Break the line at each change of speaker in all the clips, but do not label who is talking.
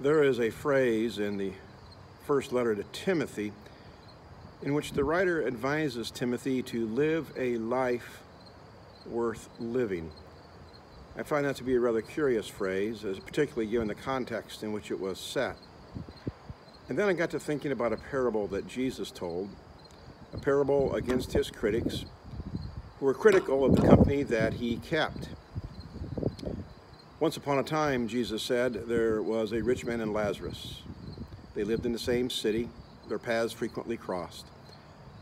There is a phrase in the first letter to Timothy in which the writer advises Timothy to live a life worth living. I find that to be a rather curious phrase, particularly given the context in which it was set. And then I got to thinking about a parable that Jesus told, a parable against his critics, who were critical of the company that he kept. Once upon a time, Jesus said, there was a rich man and Lazarus. They lived in the same city. Their paths frequently crossed.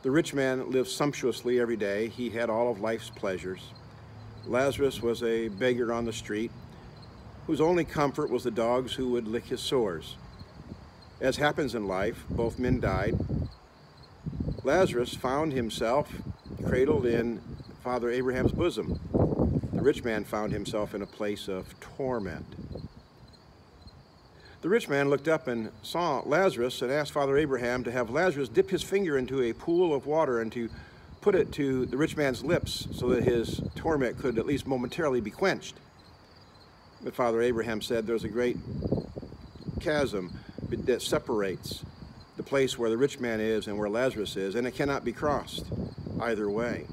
The rich man lived sumptuously every day. He had all of life's pleasures. Lazarus was a beggar on the street, whose only comfort was the dogs who would lick his sores. As happens in life, both men died. Lazarus found himself cradled in Father Abraham's bosom. The rich man found himself in a place of torment. The rich man looked up and saw Lazarus and asked Father Abraham to have Lazarus dip his finger into a pool of water and to put it to the rich man's lips so that his torment could at least momentarily be quenched. But Father Abraham said there's a great chasm that separates the place where the rich man is and where Lazarus is, and it cannot be crossed either way.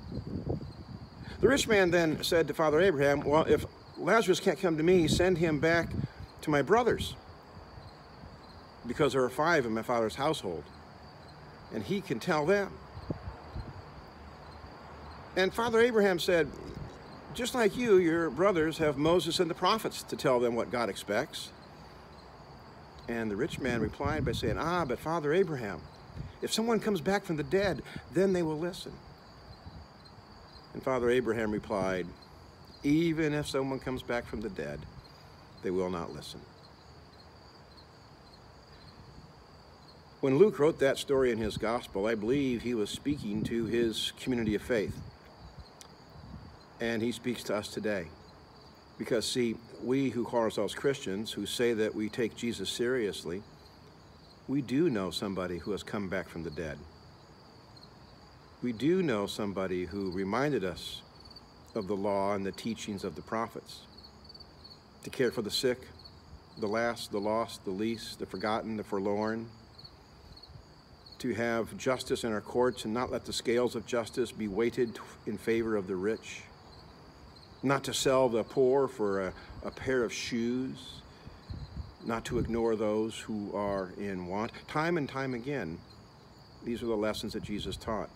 The rich man then said to Father Abraham, well, if Lazarus can't come to me, send him back to my brothers, because there are 5 in my father's household, and he can tell them. And Father Abraham said, just like you, your brothers have Moses and the prophets to tell them what God expects. And the rich man replied by saying, but Father Abraham, if someone comes back from the dead, then they will listen. And Father Abraham replied, even if someone comes back from the dead, they will not listen. When Luke wrote that story in his gospel, I believe he was speaking to his community of faith. And he speaks to us today. Because, see, we who call ourselves Christians, who say that we take Jesus seriously, we do know somebody who has come back from the dead. We do know somebody who reminded us of the law and the teachings of the prophets, to care for the sick, the last, the lost, the least, the forgotten, the forlorn, to have justice in our courts and not let the scales of justice be weighted in favor of the rich, not to sell the poor for a pair of shoes, not to ignore those who are in want. Time and time again, these are the lessons that Jesus taught.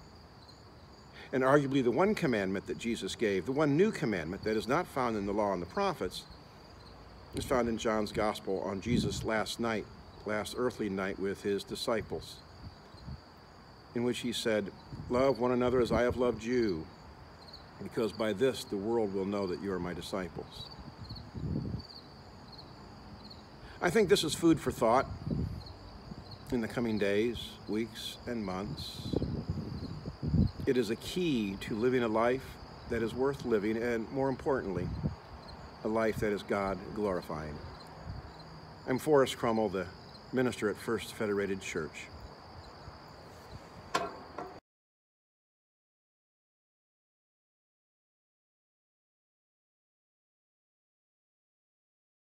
And arguably the one commandment that Jesus gave, the one new commandment that is not found in the law and the prophets, is found in John's gospel on Jesus' last earthly night with his disciples, in which he said, love one another as I have loved you, because by this the world will know that you are my disciples. I think this is food for thought in the coming days, weeks, and months. It is a key to living a life that is worth living, and more importantly, a life that is God glorifying. I'm Forrest Crummell, the minister at First Federated Church.